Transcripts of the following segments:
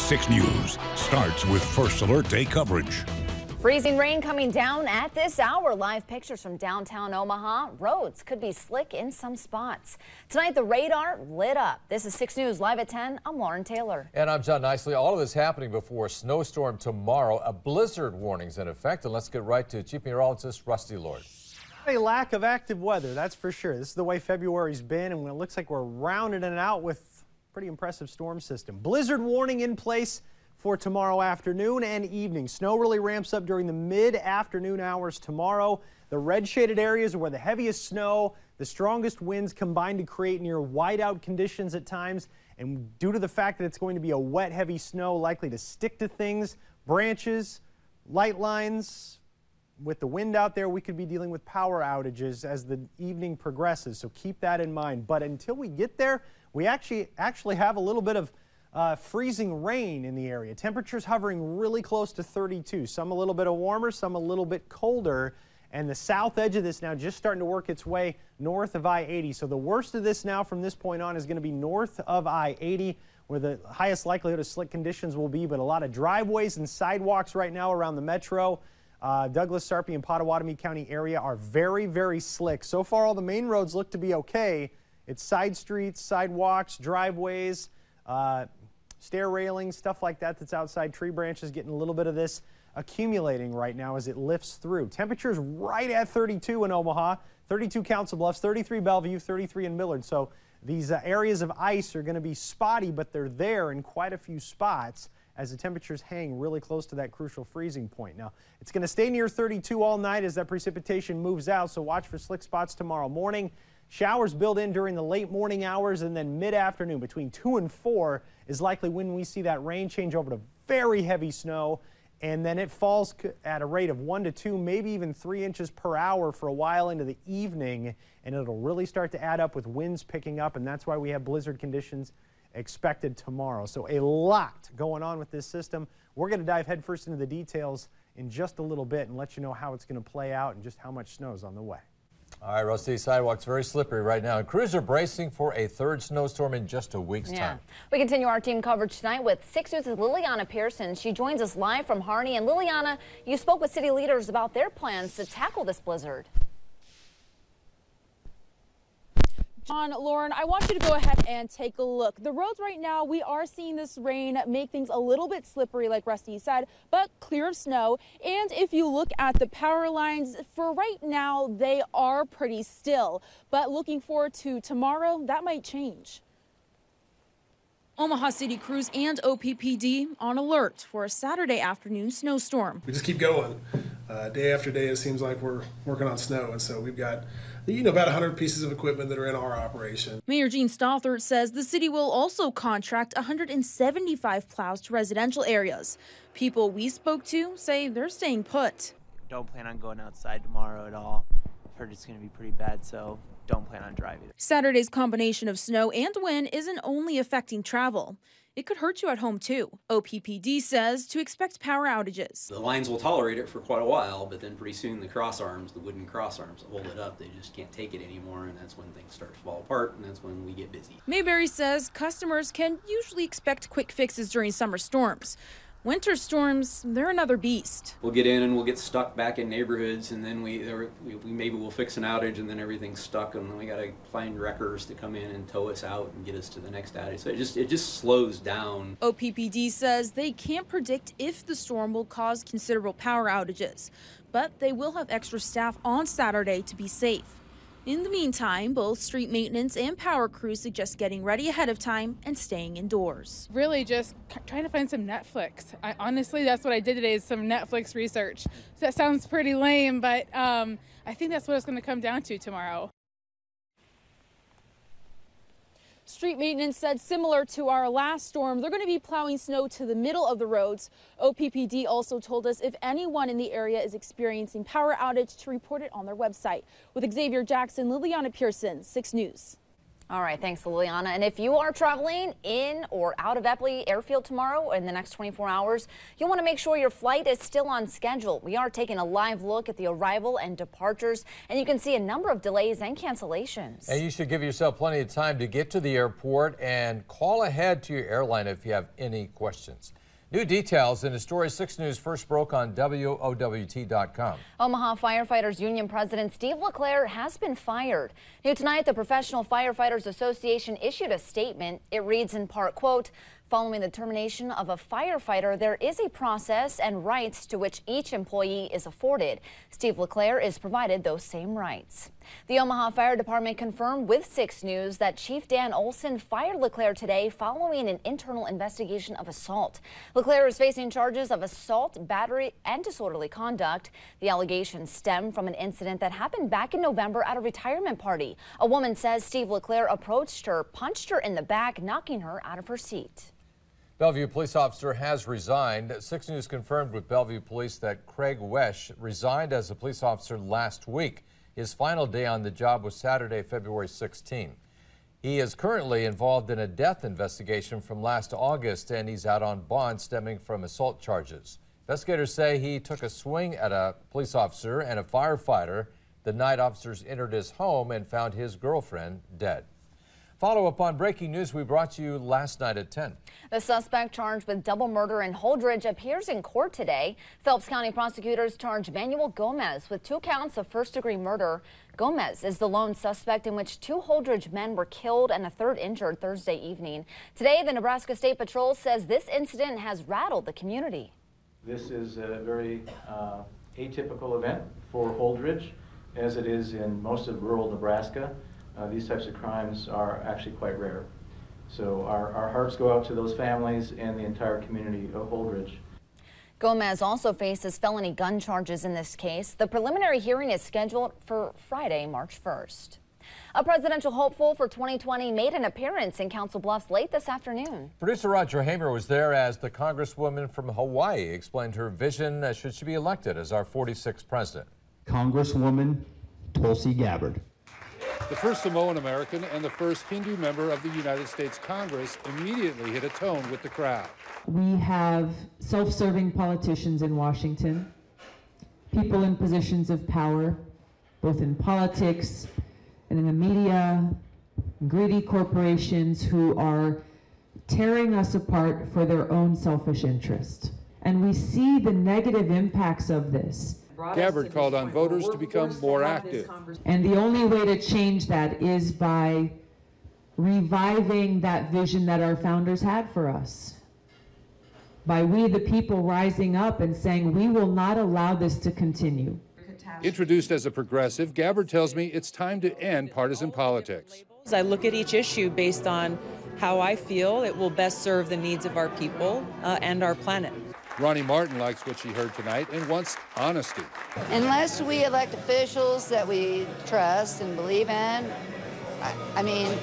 6 News starts with First Alert Day coverage. Freezing rain coming down at this hour. Live pictures from downtown Omaha. Roads could be slick in some spots. Tonight, the radar lit up. This is 6 News live at 10. I'm Lauren Taylor. And I'm John Nicely. All of this happening before a snowstorm tomorrow. A blizzard warning's in effect. And let's get right to Chief Meteorologist Rusty Lord. A lack of active weather, that's for sure. This is the way February's been, and it looks like we're rounding it out with a pretty impressive storm system. Blizzard warning in place for tomorrow afternoon and evening. Snow really ramps up during the mid-afternoon hours tomorrow. The red shaded areas are where the heaviest snow, the strongest winds combine to create near whiteout conditions at times. And due to the fact that it's going to be a wet, heavy snow likely to stick to things, branches, light lines, with the wind out there, we could be dealing with power outages as the evening progresses. So keep that in mind. But until we get there, we actually have a little bit of freezing rain in the area. Temperatures hovering really close to 32. Some a little bit warmer, some a little bit colder. And the south edge of this now just starting to work its way north of I-80. So the worst of this now from this point on is going to be north of I-80, where the highest likelihood of slick conditions will be. But a lot of driveways and sidewalks right now around the metro, Douglas, Sarpy, and Pottawatomie County area are very, very slick. So far, all the main roads look to be okay. It's side streets, sidewalks, driveways, stair railings, stuff like that that's outside. Tree branches getting a little bit of this accumulating right now as it lifts through. Temperatures right at 32 in Omaha, 32 Council Bluffs, 33 Bellevue, 33 in Millard. So these areas of ice are going to be spotty, but they're there in quite a few spots as the temperatures hang really close to that crucial freezing point. Now, it's going to stay near 32 all night as that precipitation moves out, so watch for slick spots tomorrow morning. Showers build in during the late morning hours, and then mid-afternoon between 2 and 4 is likely when we see that rain change over to very heavy snow, and then it falls at a rate of 1 to 2, maybe even 3 inches per hour for a while into the evening, and it'll really start to add up with winds picking up, and that's why we have blizzard conditions expected tomorrow. So a lot going on with this system. We're going to dive headfirst into the details in just a little bit and let you know how it's going to play out and just how much snow is on the way. All right, Rusty, sidewalks very slippery right now. And crews are bracing for a third snowstorm in just a week's time. We continue our team coverage tonight with 6 News' Liliana Pearson. She joins us live from Harney. And Liliana, you spoke with city leaders about their plans to tackle this blizzard. John, Lauren, I want you to go ahead and take a look. The roads right now, we are seeing this rain make things a little bit slippery, like Rusty said, but clear of snow. And if you look at the power lines, for right now, they are pretty still. But looking forward to tomorrow, that might change. Omaha City crews and OPPD on alert for a Saturday afternoon snowstorm. We just keep going. Day after day, it seems like we're working on snow, and so we've got about 100 pieces of equipment that are in our operation. Mayor Gene Stothert says the city will also contract 175 plows to residential areas. People we spoke to say they're staying put. Don't plan on going outside tomorrow at all. I've heard it's going to be pretty bad, so don't plan on driving. Saturday's combination of snow and wind isn't only affecting travel. It could hurt you at home, too. OPPD says to expect power outages. The lines will tolerate it for quite a while, but then pretty soon the crossarms, the wooden crossarms that hold it up, they just can't take it anymore, and that's when things start to fall apart, and that's when we get busy. Mayberry says customers can usually expect quick fixes during summer storms. Winter storms, they're another beast. We'll get in and we'll get stuck back in neighborhoods, and then maybe we'll fix an outage, and then everything's stuck, and then we got to find wreckers to come in and tow us out and get us to the next outage. So it just slows down. OPPD says they can't predict if the storm will cause considerable power outages, but they will have extra staff on Saturday to be safe. In the meantime, both street maintenance and power crews suggest getting ready ahead of time and staying indoors. Really just trying to find some Netflix. Honestly, that's what I did today, is some Netflix research. That sounds pretty lame, but I think that's what it's going to come down to tomorrow. Street maintenance said similar to our last storm, they're going to be plowing snow to the middle of the roads. OPPD also told us if anyone in the area is experiencing power outage to report it on their website. With Xavier Jackson, Liliana Pearson, 6 News. All right, thanks, Liliana. And if you are traveling in or out of Eppley Airfield tomorrow in the next 24 hours, you'll want to make sure your flight is still on schedule. We are taking a live look at the arrival and departures, and you can see a number of delays and cancellations. And you should give yourself plenty of time to get to the airport and call ahead to your airline if you have any questions. New details in a story 6 News first broke on WOWT.com. Omaha Firefighters Union President Steve LeClaire has been fired. New tonight, the Professional Firefighters Association issued a statement. It reads in part, quote, "Following the termination of a firefighter, there is a process and rights to which each employee is afforded. Steve LeClaire is provided those same rights." The Omaha Fire Department confirmed with 6 News that Chief Dan Olson fired LeClaire today following an internal investigation of assault. LeClaire is facing charges of assault, battery, and disorderly conduct. The allegations stem from an incident that happened back in November at a retirement party. A woman says Steve LeClaire approached her, punched her in the back, knocking her out of her seat. Bellevue police officer has resigned. 6 News confirmed with Bellevue Police that Craig Wesch resigned as a police officer last week. His final day on the job was Saturday, February 16. He is currently involved in a death investigation from last August, and he's out on bond stemming from assault charges. Investigators say he took a swing at a police officer and a firefighter the night officers entered his home and found his girlfriend dead. Follow up on breaking news we brought you last night at 10. The suspect charged with double murder in Holdridge appears in court today. Phelps County prosecutors charge Manuel Gomez with 2 counts of first-degree murder. Gomez is the lone suspect in which 2 Holdridge men were killed and a 3rd injured Thursday evening. Today, the Nebraska State Patrol says this incident has rattled the community. This is a very atypical event for Holdridge, as it is in most of rural Nebraska. These types of crimes are actually quite rare. So our hearts go out to those families and the entire community of Holdridge. Gomez also faces felony gun charges in this case. The preliminary hearing is scheduled for Friday, March 1st. A presidential hopeful for 2020 made an appearance in Council Bluffs late this afternoon. Producer Roger Hamer was there as the Congresswoman from Hawaii explained her vision should she be elected as our 46th president. Congresswoman Tulsi Gabbard. The first Samoan American and the first Hindu member of the United States Congress immediately hit a tone with the crowd. We have self-serving politicians in Washington, people in positions of power, both in politics and in the media, greedy corporations who are tearing us apart for their own selfish interest. And we see the negative impacts of this. Gabbard called on voters to become more active. And the only way to change that is by reviving that vision that our founders had for us. By we the people rising up and saying, we will not allow this to continue. Introduced as a progressive, Gabbard tells me it's time to end partisan politics. I look at each issue based on how I feel it will best serve the needs of our people and our planet. Ronnie Martin likes what she heard tonight and wants honesty. Unless we elect officials that we trust and believe in, I mean,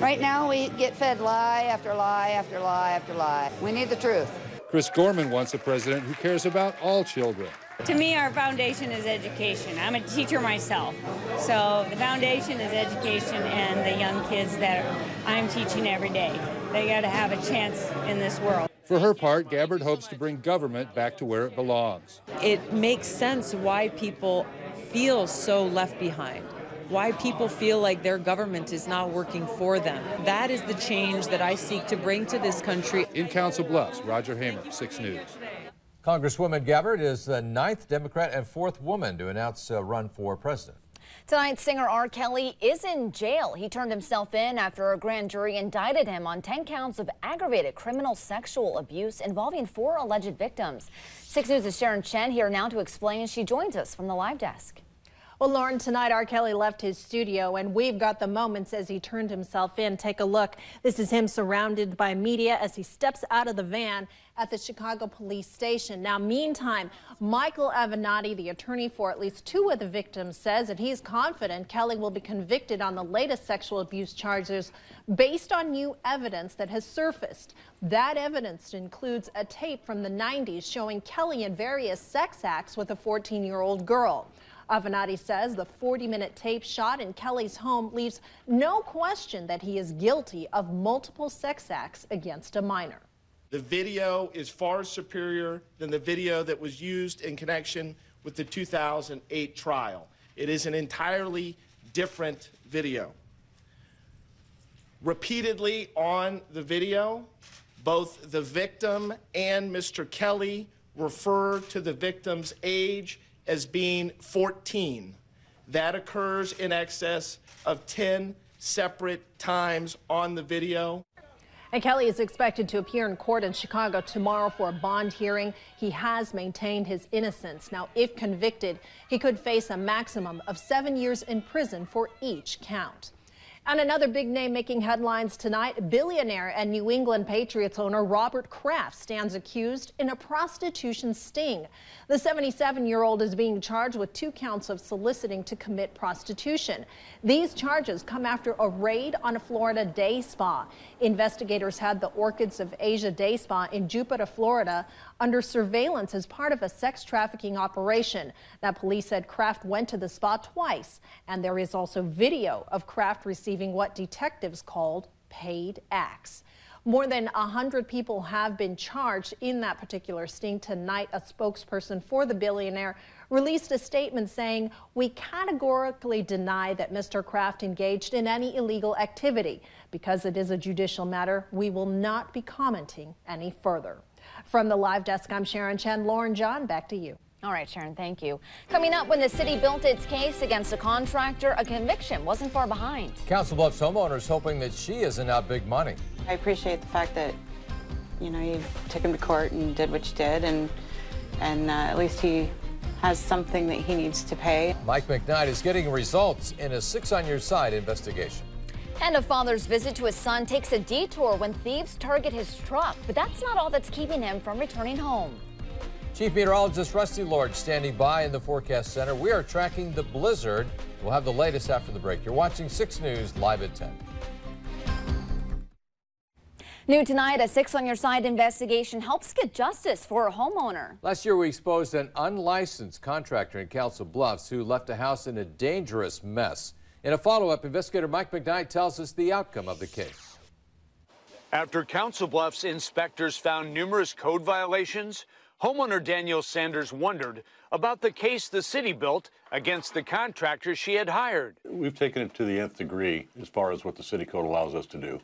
right now we get fed lie after lie after lie after lie. We need the truth. Chris Gorman wants a president who cares about all children. To me, our foundation is education. I'm a teacher myself. So the foundation is education, and the young kids that I'm teaching every day, they got to have a chance in this world. For her part, Gabbard hopes to bring government back to where it belongs. It makes sense why people feel so left behind, why people feel like their government is not working for them. That is the change that I seek to bring to this country. In Council Bluffs, Roger Hamer, 6 News. Congresswoman Gabbard is the 9th Democrat and 4th woman to announce a run for president. Tonight, singer R. Kelly is in jail. He turned himself in after a grand jury indicted him on 10 counts of aggravated criminal sexual abuse involving 4 alleged victims. 6 News' Sharon Chen here now to explain. She joins us from the live desk. Well, Lauren, tonight R. Kelly left his studio, and we've got the moments as he turned himself in. Take a look. This is him surrounded by media as he steps out of the van at the Chicago police station. Now, meantime, Michael Avenatti, the attorney for at least 2 of the victims, says that he's confident Kelly will be convicted on the latest sexual abuse charges based on new evidence that has surfaced. That evidence includes a tape from the 90s showing Kelly in various sex acts with a 14-year-old girl. Avenatti says the 40-minute tape shot in Kelly's home leaves no question that he is guilty of multiple sex acts against a minor. The video is far superior than the video that was used in connection with the 2008 trial. It is an entirely different video. Repeatedly on the video, both the victim and Mr. Kelly refer to the victim's age as being 14. That occurs in excess of 10 separate times on the video. And Kelly is expected to appear in court in Chicago tomorrow for a bond hearing. He has maintained his innocence. Now, if convicted, he could face a maximum of 7 years in prison for each count. And another big name making headlines tonight, billionaire and New England Patriots owner Robert Kraft stands accused in a prostitution sting. The 77-year-old is being charged with 2 counts of soliciting to commit prostitution. These charges come after a raid on a Florida day spa. Investigators had the Orchids of Asia day spa in Jupiter, Florida, under surveillance as part of a sex trafficking operation. Now, police said Kraft went to the spa twice, and there is also video of Kraft receiving what detectives called paid acts. More than 100 people have been charged in that particular sting. Tonight, a spokesperson for the billionaire released a statement saying, "We categorically deny that Mr. Kraft engaged in any illegal activity. Because it is a judicial matter, we will not be commenting any further." From the live desk, I'm Sharon Chen. Lauren John, back to you. All right, Sharon, thank you. Coming up, when the city built its case against a contractor, a conviction wasn't far behind. Council Bluffs homeowners hoping that she isn't out big money. I appreciate the fact that, you took him to court and did what you did, and at least he has something that he needs to pay. Mike McKnight is getting results in a 6 on Your Side investigation. And a father's visit to his son takes a detour when thieves target his truck. But that's not all that's keeping him from returning home. Chief Meteorologist Rusty Lord standing by in the forecast center. We are tracking the blizzard. We'll have the latest after the break. You're watching 6 News live at 10. New tonight, a 6 on Your Side investigation helps get justice for a homeowner. Last year, we exposed an unlicensed contractor in Council Bluffs who left a house in a dangerous mess. In a follow-up, investigator Mike McKnight tells us the outcome of the case. After Council Bluffs inspectors found numerous code violations, homeowner Danielle Sanders wondered about the case the city built against the contractor she had hired. We've taken it to the nth degree as far as what the city code allows us to do.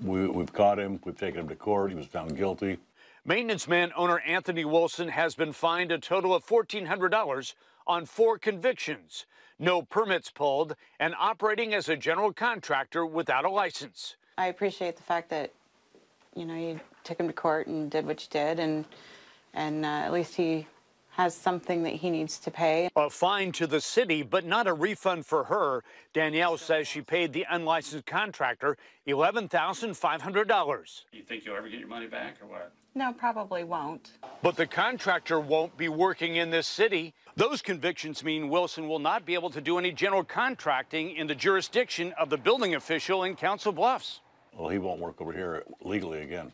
We've caught him. We've taken him to court. He was found guilty. Maintenance man owner Anthony Wilson has been fined a total of $1,400 on 4 convictions. No permits pulled, and operating as a general contractor without a license. I appreciate the fact that, you took him to court and did what you did, and at least he has something that he needs to pay. A fine to the city, but not a refund for her. Danielle says she paid the unlicensed contractor $11,500. You think you'll ever get your money back or what? No, probably won't. But the contractor won't be working in this city. Those convictions mean Wilson will not be able to do any general contracting in the jurisdiction of the building official in Council Bluffs. Well, he won't work over here legally again.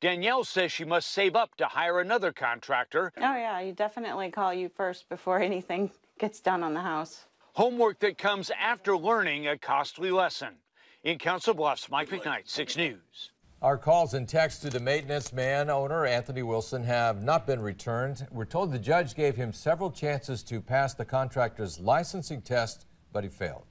Danielle says she must save up to hire another contractor. Oh, yeah, you definitely call you first before anything gets done on the house. Homework that comes after learning a costly lesson. In Council Bluffs, Mike McKnight, 6 News. Our calls and texts to the maintenance man owner, Anthony Wilson, have not been returned. We're told the judge gave him several chances to pass the contractor's licensing test, but he failed.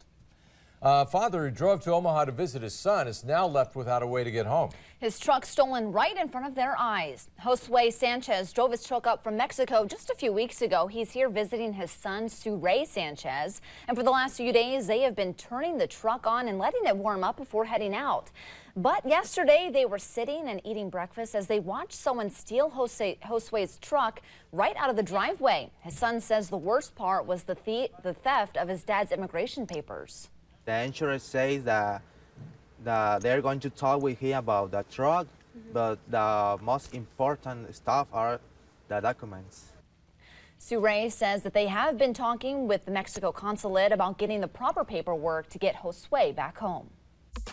A father who drove to Omaha to visit his son is now left without a way to get home. His truck stolen right in front of their eyes. Josue Sanchez drove his truck up from Mexico just a few weeks ago. He's here visiting his son, Suray Sanchez. And for the last few days, they have been turning the truck on and letting it warm up before heading out. But yesterday, they were sitting and eating breakfast as they watched someone steal Josue's truck right out of the driveway. His son says the worst part was the theft of his dad's immigration papers. The insurance says that they're going to talk with him about the truck, but the most important stuff are the documents. Suray says that they have been talking with the Mexico consulate about getting the proper paperwork to get Josue back home.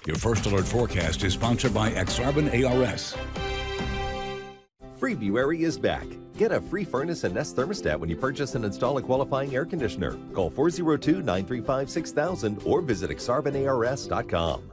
Your First Alert forecast is sponsored by Exarban ARS. February is back. Get a free furnace and Nest thermostat when you purchase and install a qualifying air conditioner. Call 402-935-6000 or visit exarbanars.com.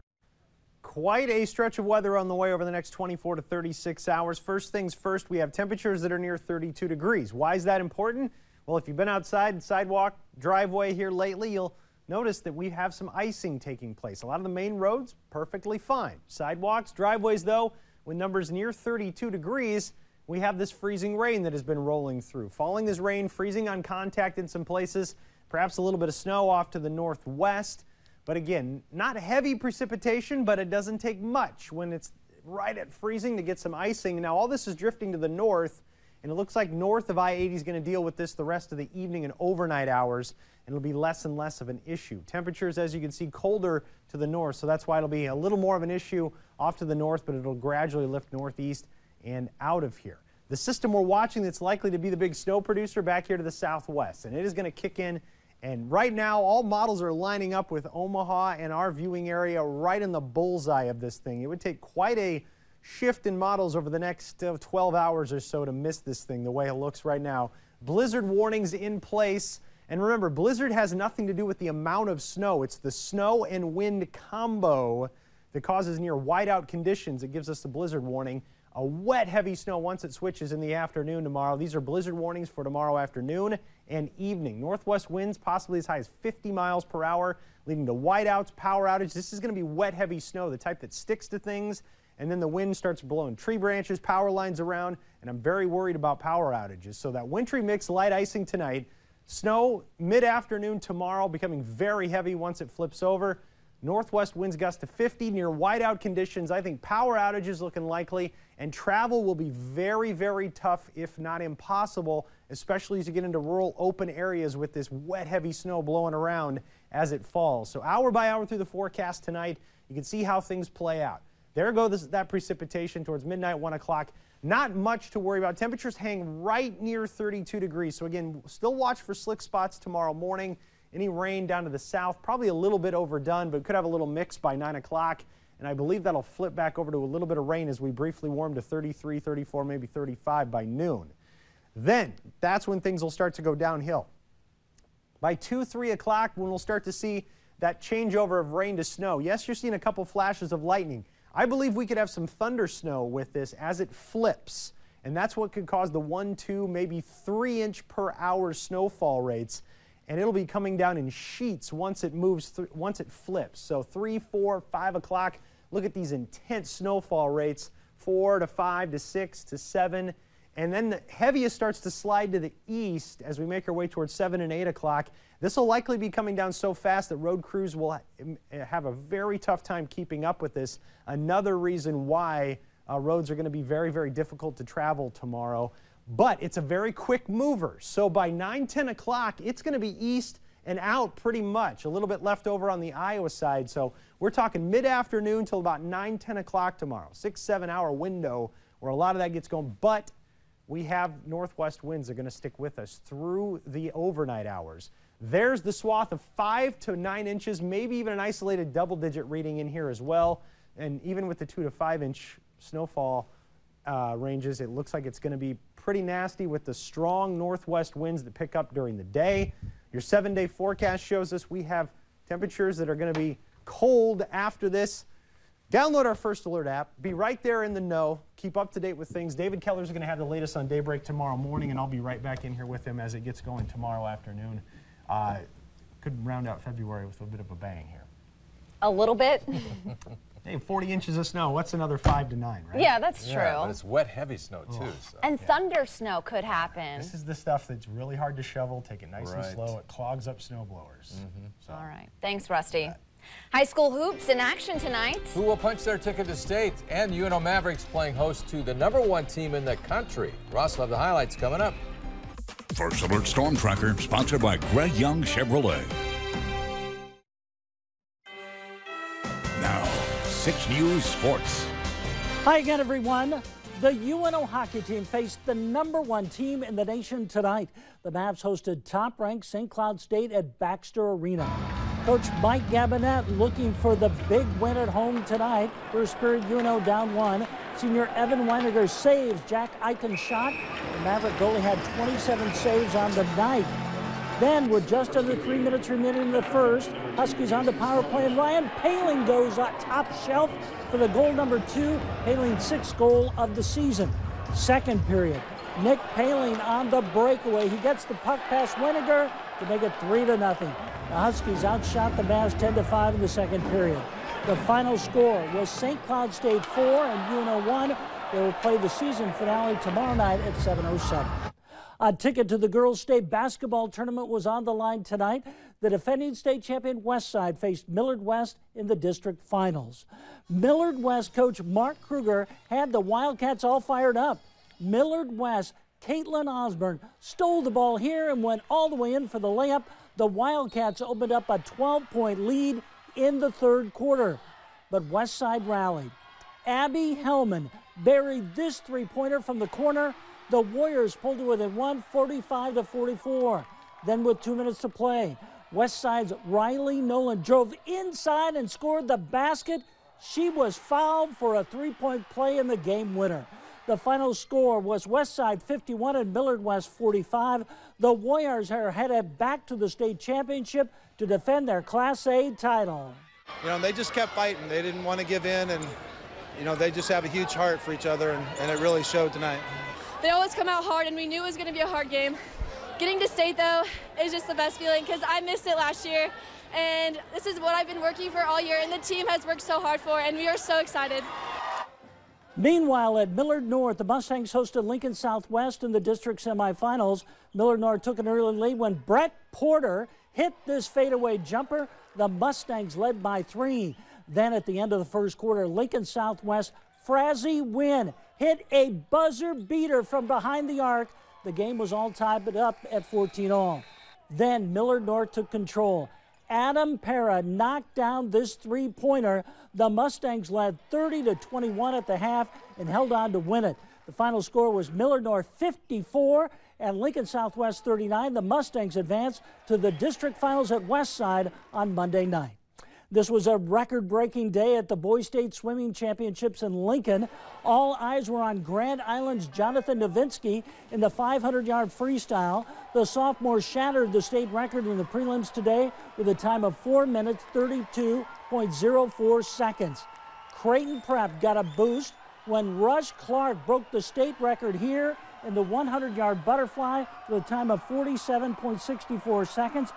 Quite a stretch of weather on the way over the next 24 to 36 hours. First things first, we have temperatures that are near 32 degrees. Why is that important? Well, if you've been outside, sidewalk, driveway here lately, you'll notice that we have some icing taking place. A lot of the main roads, perfectly fine. Sidewalks, driveways, though, with numbers near 32 degrees, we have this freezing rain that has been rolling through. Falling this rain, freezing on contact in some places, perhaps a little bit of snow off to the northwest. But again, not heavy precipitation, but it doesn't take much when it's right at freezing to get some icing. Now, all this is drifting to the north, and it looks like north of I-80 is going to deal with this the rest of the evening and overnight hours, and it'll be less and less of an issue. Temperatures, as you can see, colder to the north, so that's why it'll be a little more of an issue off to the north, but it'll gradually lift northeast and out of here. The system we're watching that's likely to be the big snow producer back here to the southwest, and it is going to kick in. And right now, all models are lining up with Omaha and our viewing area right in the bullseye of this thing. It would take quite a shift in models over the next 12 hours or so to miss this thing the way it looks right now. Blizzard warnings in place. And remember, blizzard has nothing to do with the amount of snow. It's the snow and wind combo that causes near whiteout conditions. It gives us the blizzard warning. A wet, heavy snow once it switches in the afternoon tomorrow. These are blizzard warnings for tomorrow afternoon and evening. Northwest winds possibly as high as 50 miles per hour, leading to whiteouts, power outage. This is going to be wet, heavy snow, the type that sticks to things, and then the wind starts blowing tree branches, power lines around, and I'm very worried about power outages. So that wintry mix, light icing tonight, snow mid-afternoon tomorrow, becoming very heavy once it flips over. Northwest winds gust to 50, near whiteout conditions. I think power outages looking likely, and travel will be very, very tough, if not impossible, especially as you get into rural open areas with this wet, heavy snow blowing around as it falls. So hour by hour through the forecast tonight, you can see how things play out. There goes that precipitation towards midnight, 1 o'clock. Not much to worry about. Temperatures hang right near 32 degrees. So again, still watch for slick spots tomorrow morning. Any rain down to the south, probably a little bit overdone, but could have a little mix by 9 o'clock. And I believe that'll flip back over to a little bit of rain as we briefly warm to 33, 34, maybe 35 by noon. Then that's when things will start to go downhill. By 2, 3 o'clock, when we'll start to see that changeover of rain to snow. Yes, you're seeing a couple flashes of lightning. I believe we could have some thunder snow with this as it flips. And that's what could cause the 1, 2, maybe 3 inch per hour snowfall rates. And it'll be coming down in sheets once it moves, once it flips. So 3, 4, 5 o'clock, look at these intense snowfall rates, 4 to 5 to 6 to 7. And then the heaviest starts to slide to the east as we make our way towards 7 and 8 o'clock. This will likely be coming down so fast that road crews will have a very tough time keeping up with this. Another reason why roads are going to be very, very difficult to travel tomorrow. But it's a very quick mover. So by 9, 10 o'clock, it's going to be east and out pretty much. A little bit left over on the Iowa side. So we're talking mid-afternoon till about 9, 10 o'clock tomorrow. 6, 7 hour window where a lot of that gets going. But we have northwest winds that are going to stick with us through the overnight hours. There's the swath of 5 to 9 inches, maybe even an isolated double-digit reading in here as well. And even with the 2 to 5 inch snowfall ranges, it looks like it's going to be pretty nasty with the strong northwest winds that pick up during the day. Your 7-day forecast shows us we have temperatures that are going to be cold after this. Download our First Alert app. Be right there in the know. Keep up to date with things. David Keller's going to have the latest on Daybreak tomorrow morning, and I'll be right back in here with him as it gets going tomorrow afternoon. Could round out February with a bit of a bang here. A little bit? Hey, 40 inches of snow. What's another 5 to 9, right? Yeah, that's true. But it's wet, heavy snow, too. So. And thunder snow could happen. This is the stuff that's really hard to shovel. Take it nice and slow. It clogs up snow blowers. All right. Thanks, Rusty. High school hoops in action tonight. Who will punch their ticket to state? And UNO Mavericks playing host to the #1 team in the country. Ross will have the highlights coming up. First Alert Storm Tracker, sponsored by Greg Young Chevrolet. Now, 6 News Sports. Hi again, everyone. The UNO hockey team faced the #1 team in the nation tonight. The Mavs hosted top-ranked St. Cloud State at Baxter Arena. Coach Mike Gabinette looking for the big win at home tonight. First period, UNO down 1. Senior Evan Weiniger saves Jack Eichen's shot. The Maverick goalie had 27 saves on the night. Then, with just under 3 minutes remaining in the first, Huskies on the power play, and Ryan Paling goes on top shelf for the goal number 2, Paling's 6th goal of the season. Second period, Nick Paling on the breakaway. He gets the puck past Weiniger to make it 3-0. The Huskies outshot the Mavs 10-5 in the second period. The final score was St. Cloud State 4 and UNO 1. They will play the season finale tomorrow night at 7:07. A ticket to the girls' state basketball tournament was on the line tonight. The defending state champion Westside faced Millard West in the district finals. Millard West coach Mark Kruger had the Wildcats all fired up. Millard West, Caitlin Osborne stole the ball here and went all the way in for the layup. The Wildcats opened up a 12-point lead in the third quarter, but Westside rallied. Abby Hellman buried this three-pointer from the corner. The Warriors pulled it within 45-44. Then with 2 minutes to play, Westside's Riley Nolan drove inside and scored the basket. She was fouled for a three-point play in the game winner. The final score was Westside 51 and Millard West 45. The Warriors are headed back to the state championship to defend their Class A title. You know, they just kept fighting. They didn't want to give in, and, you know, they just have a huge heart for each other, and it really showed tonight. They always come out hard, and we knew it was going to be a hard game. Getting to state, though, is just the best feeling because I missed it last year, and this is what I've been working for all year, and the team has worked so hard for, and we are so excited. Meanwhile, at Millard North, the Mustangs hosted Lincoln Southwest in the district semifinals. Millard North took an early lead when Brett Porter hit this fadeaway jumper. The Mustangs led by 3. Then at the end of the first quarter, Lincoln Southwest, Frazzy Wynn hit a buzzer beater from behind the arc. The game was all tied up at 14-all. Then Millard North took control. Adam Para knocked down this three-pointer. The Mustangs led 30-21 at the half and held on to win it. The final score was Millard North 54 and Lincoln Southwest 39. The Mustangs advanced to the district finals at Westside on Monday night. This was a record-breaking day at the Boys State Swimming Championships in Lincoln. All eyes were on Grand Island's Jonathan Nowitzki in the 500-yard freestyle. The sophomore shattered the state record in the prelims today with a time of 4 minutes, 32.04 seconds. Creighton Prep got a boost when Rush Clark broke the state record here in the 100-yard butterfly with a time of 47.64 seconds.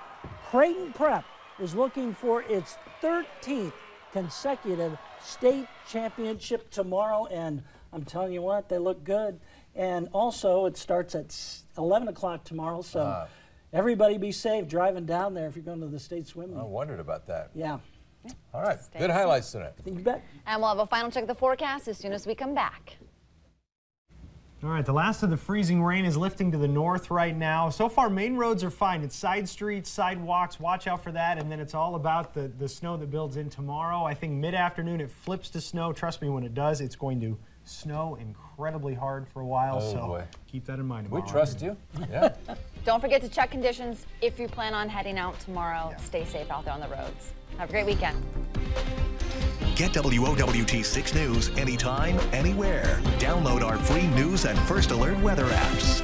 Creighton Prep is looking for its 13th consecutive state championship tomorrow, and I'm telling you what, they look good. And also, it starts at 11 o'clock tomorrow, so everybody be safe driving down there if you're going to the state swimming. I wondered about that. Yeah. All right, good highlights tonight. You bet. And we'll have a final check of the forecast as soon as we come back. All right, the last of the freezing rain is lifting to the north right now. So far, main roads are fine. It's side streets, sidewalks. Watch out for that. And then it's all about the snow that builds in tomorrow. I think mid-afternoon it flips to snow. Trust me, when it does, it's going to snow incredibly hard for a while. Boy. Keep that in mind We tomorrow. trust you. Yeah. Don't forget to check conditions if you plan on heading out tomorrow. Yeah. Stay safe out there on the roads. Have a great weekend. Get WOWT 6 News anytime, anywhere. Download our free news and First Alert weather apps.